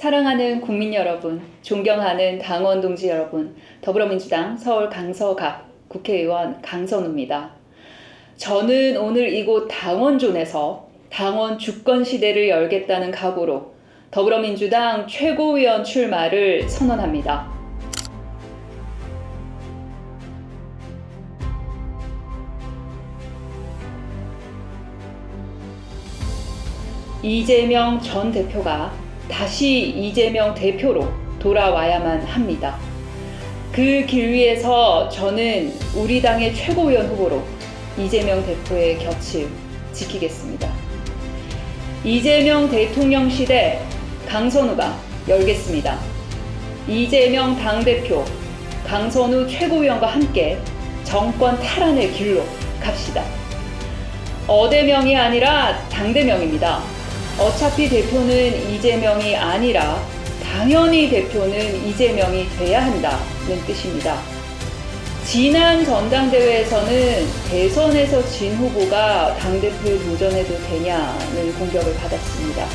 사랑하는 국민 여러분, 존경하는 당원 동지 여러분, 더불어민주당 서울 강서갑 국회의원 강선우입니다. 저는 오늘 이곳 당원존에서 당원 주권 시대를 열겠다는 각오로 더불어민주당 최고위원 출마를 선언합니다. 이재명 전 대표가 다시 이재명 대표로 돌아와야만 합니다. 그 길 위에서 저는 우리 당의 최고위원 후보로 이재명 대표의 곁을 지키겠습니다. 이재명 대통령 시대 강선우가 열겠습니다. 이재명 당대표, 강선우 최고위원과 함께 정권 탈환의 길로 갑시다. 어대명이 아니라 당대명입니다. 어차피 대표는 이재명이 아니라 당연히 대표는 이재명이 돼야 한다는 뜻입니다. 지난 전당대회에서는 대선에서 진 후보가 당대표에 도전해도 되냐는 공격을 받았습니다.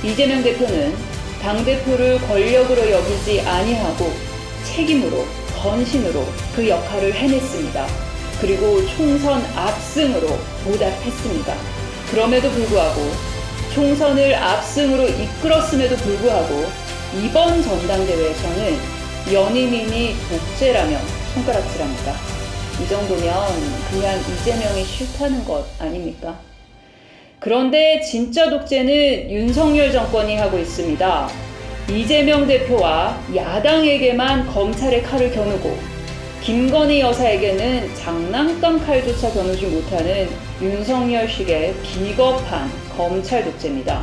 이재명 대표는 당대표를 권력으로 여기지 아니하고 책임으로, 헌신으로 그 역할을 해냈습니다. 그리고 총선 압승으로 보답했습니다. 그럼에도 불구하고 총선을 압승으로 이끌었음에도 불구하고 이번 전당대회에서는 연임인이 독재라면 손가락질합니다. 이 정도면 그냥 이재명이 싫다는 것 아닙니까? 그런데 진짜 독재는 윤석열 정권이 하고 있습니다. 이재명 대표와 야당에게만 검찰의 칼을 겨누고 김건희 여사에게는 장난감 칼조차 겨누지 못하는 윤석열식의 비겁한 검찰 독재입니다.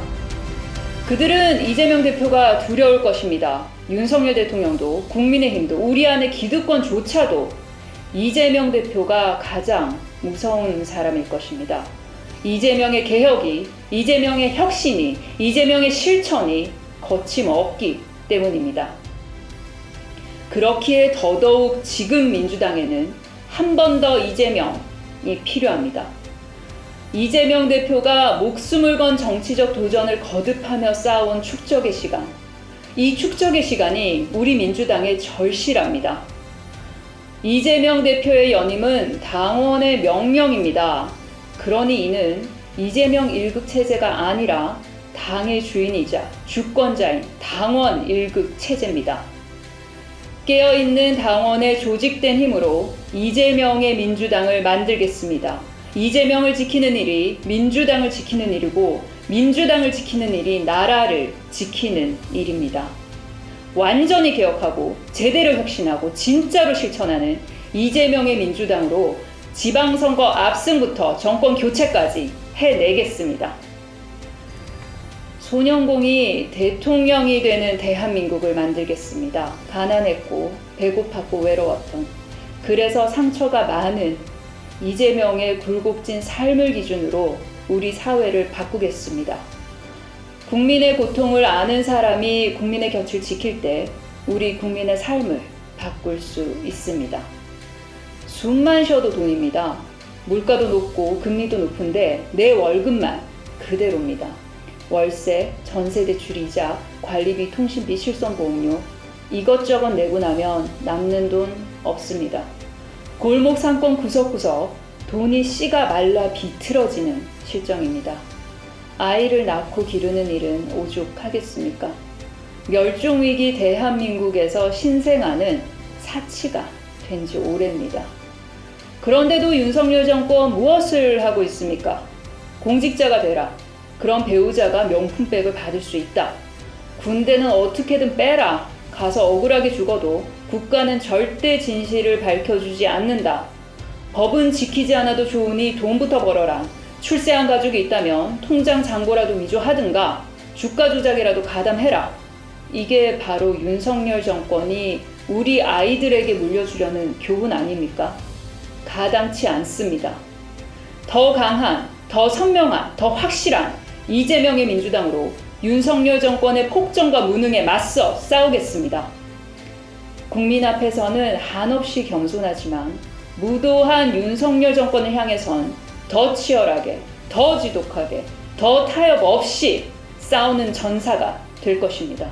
그들은 이재명 대표가 두려울 것입니다. 윤석열 대통령도 국민의힘도 우리 안의 기득권조차도 이재명 대표가 가장 무서운 사람일 것입니다. 이재명의 개혁이, 이재명의 혁신이, 이재명의 실천이 거침없기 때문입니다. 그렇기에 더더욱 지금 민주당에는 한 번 더 이재명이 필요합니다. 이재명 대표가 목숨을 건 정치적 도전을 거듭하며 쌓아온 축적의 시간, 이 축적의 시간이 우리 민주당의 절실합니다. 이재명 대표의 연임은 당원의 명령입니다. 그러니 이는 이재명 1급 체제가 아니라 당의 주인이자 주권자인 당원 1급 체제입니다. 깨어있는 당원의 조직된 힘으로 이재명의 민주당을 만들겠습니다. 이재명을 지키는 일이 민주당을 지키는 일이고 민주당을 지키는 일이 나라를 지키는 일입니다. 완전히 개혁하고 제대로 혁신하고 진짜로 실천하는 이재명의 민주당으로 지방선거 압승부터 정권 교체까지 해내겠습니다. 소년공이 대통령이 되는 대한민국을 만들겠습니다. 가난했고 배고팠고 외로웠던, 그래서 상처가 많은 이재명의 굴곡진 삶을 기준으로 우리 사회를 바꾸겠습니다. 국민의 고통을 아는 사람이 국민의 곁을 지킬 때 우리 국민의 삶을 바꿀 수 있습니다. 숨만 쉬어도 돈입니다. 물가도 높고 금리도 높은데 내 월급만 그대로입니다. 월세, 전세대출 이자, 관리비, 통신비, 실손보험료 이것저것 내고 나면 남는 돈 없습니다. 골목 상권 구석구석 돈이 씨가 말라 비틀어지는 실정입니다. 아이를 낳고 기르는 일은 오죽하겠습니까? 멸종위기 대한민국에서 신생아는 사치가 된 지 오래입니다. 그런데도 윤석열 정권 무엇을 하고 있습니까? 공직자가 되라. 그럼 배우자가 명품백을 받을 수 있다. 군대는 어떻게든 빼라. 가서 억울하게 죽어도 국가는 절대 진실을 밝혀주지 않는다. 법은 지키지 않아도 좋으니 돈부터 벌어라. 출세한 가족이 있다면 통장 잔고라도 위조하든가 주가 조작이라도 가담해라. 이게 바로 윤석열 정권이 우리 아이들에게 물려주려는 교훈 아닙니까? 가당치 않습니다. 더 강한, 더 선명한, 더 확실한 이재명의 민주당으로 윤석열 정권의 폭정과 무능에 맞서 싸우겠습니다. 국민 앞에서는 한없이 겸손하지만 무도한 윤석열 정권을 향해선 더 치열하게, 더 지독하게, 더 타협 없이 싸우는 전사가 될 것입니다.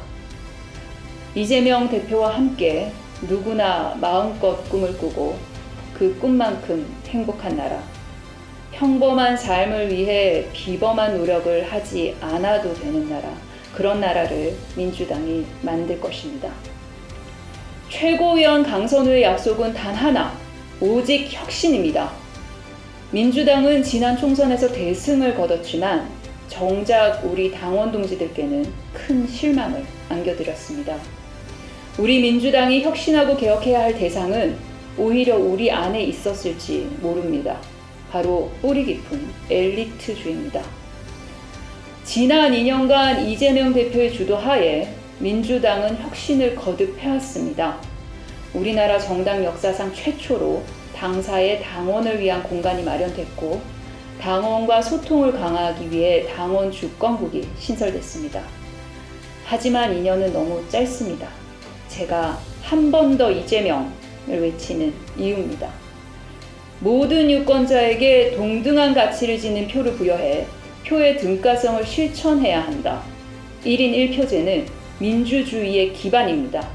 이재명 대표와 함께 누구나 마음껏 꿈을 꾸고 그 꿈만큼 행복한 나라, 평범한 삶을 위해 비범한 노력을 하지 않아도 되는 나라, 그런 나라를 민주당이 만들 것입니다. 최고위원 강선우의 약속은 단 하나, 오직 혁신입니다. 민주당은 지난 총선에서 대승을 거뒀지만 정작 우리 당원 동지들께는 큰 실망을 안겨드렸습니다. 우리 민주당이 혁신하고 개혁해야 할 대상은 오히려 우리 안에 있었을지 모릅니다. 바로 뿌리 깊은 엘리트주의입니다. 지난 2년간 이재명 대표의 주도하에 민주당은 혁신을 거듭해왔습니다. 우리나라 정당 역사상 최초로 당사의 당원을 위한 공간이 마련됐고 당원과 소통을 강화하기 위해 당원 주권국이 신설됐습니다. 하지만 2년은 너무 짧습니다. 제가 한 번 더 이재명을 외치는 이유입니다. 모든 유권자에게 동등한 가치를 지닌 표를 부여해 표의 등가성을 실천해야 한다. 1인 1표제는 민주주의의 기반입니다.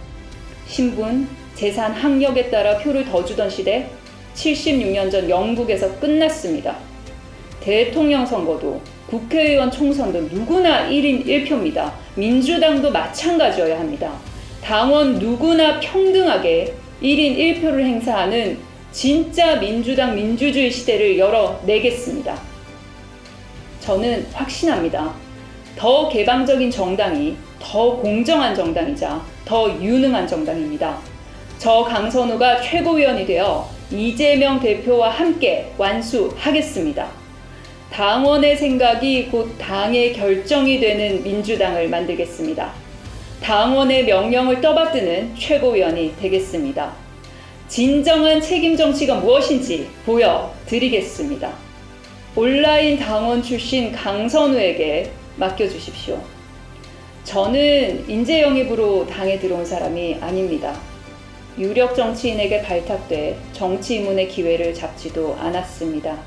신분, 재산, 학력에 따라 표를 더 주던 시대 76년 전 영국에서 끝났습니다. 대통령 선거도 국회의원 총선도 누구나 1인 1표입니다. 민주당도 마찬가지여야 합니다. 당원 누구나 평등하게 1인 1표를 행사하는 진짜 민주당 민주주의 시대를 열어내겠습니다. 저는 확신합니다. 더 개방적인 정당이 더 공정한 정당이자 더 유능한 정당입니다. 저 강선우가 최고위원이 되어 이재명 대표와 함께 완수하겠습니다. 당원의 생각이 곧 당의 결정이 되는 민주당을 만들겠습니다. 당원의 명령을 떠받드는 최고위원이 되겠습니다. 진정한 책임 정치가 무엇인지 보여드리겠습니다. 온라인 당원 출신 강선우에게 맡겨주십시오. 저는 인재 영입으로 당에 들어온 사람이 아닙니다. 유력 정치인에게 발탁돼 정치 입문의 기회를 잡지도 않았습니다.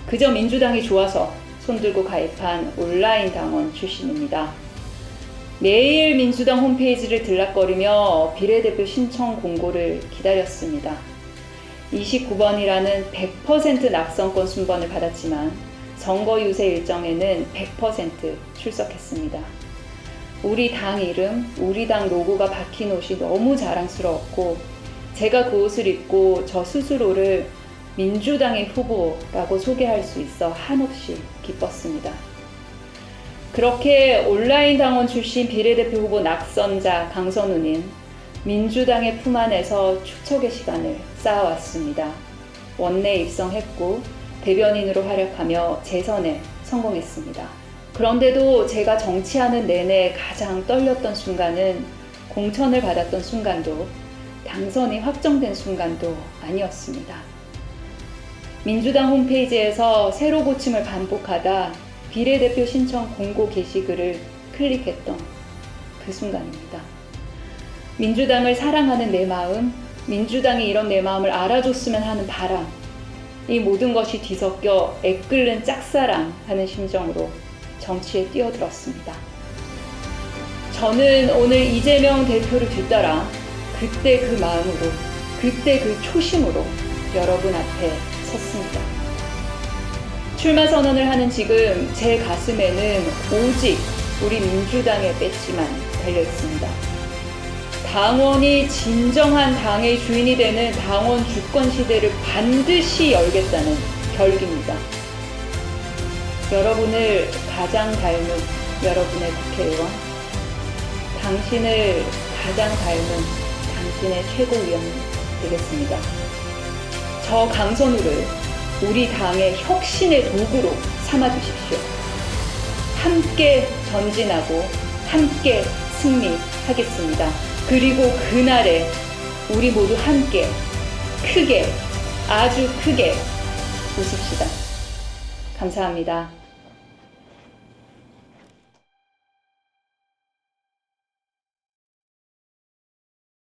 그저 민주당이 좋아서 손들고 가입한 온라인 당원 출신입니다. 매일 민주당 홈페이지를 들락거리며 비례대표 신청 공고를 기다렸습니다. 29번이라는 100% 낙선권 순번을 받았지만 선거 유세 일정에는 100% 출석했습니다. 우리 당 이름, 우리 당 로고가 박힌 옷이 너무 자랑스러웠고 제가 그 옷을 입고 저 스스로를 민주당의 후보라고 소개할 수 있어 한없이 기뻤습니다. 그렇게 온라인 당원 출신 비례대표 후보 낙선자 강선우는 민주당의 품 안에서 축적의 시간을 쌓아왔습니다. 원내 입성했고 대변인으로 활약하며 재선에 성공했습니다. 그런데도 제가 정치하는 내내 가장 떨렸던 순간은 공천을 받았던 순간도 당선이 확정된 순간도 아니었습니다. 민주당 홈페이지에서 새로 고침을 반복하다 비례대표 신청 공고 게시글을 클릭했던 그 순간입니다. 민주당을 사랑하는 내 마음, 민주당이 이런 내 마음을 알아줬으면 하는 바람, 이 모든 것이 뒤섞여 애끓는 짝사랑 하는 심정으로 정치에 뛰어들었습니다. 저는 오늘 이재명 대표를 뒤따라 그때 그 마음으로, 그때 그 초심으로 여러분 앞에 섰습니다. 출마 선언을 하는 지금 제 가슴에는 오직 우리 민주당의 배지만 달려 있습니다. 당원이 진정한 당의 주인이 되는 당원 주권 시대를 반드시 열겠다는 결기입니다. 여러분을 가장 닮은 여러분의 국회의원, 당신을 가장 닮은 당신의 최고위원이 되겠습니다. 저 강선우를 우리 당의 혁신의 도구로 삼아주십시오. 함께 전진하고 함께 승리하겠습니다. 그리고 그날에 우리 모두 함께 크게, 아주 크게 웃읍시다. 감사합니다.